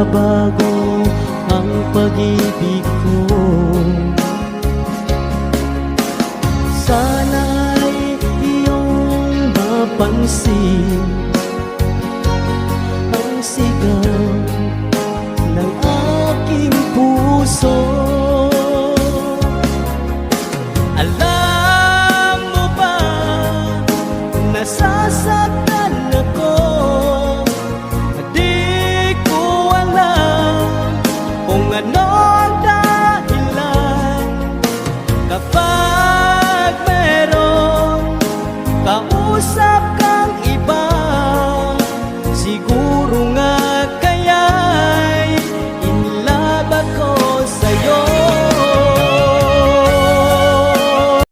magbabago ang pag-ibig ko. Sana'y iyong mapansin ang sigaw ng aking puso. Alam mo ba, nasasaktan ako. Di ko alam kung ano ang dahilan. Kapag meron kausap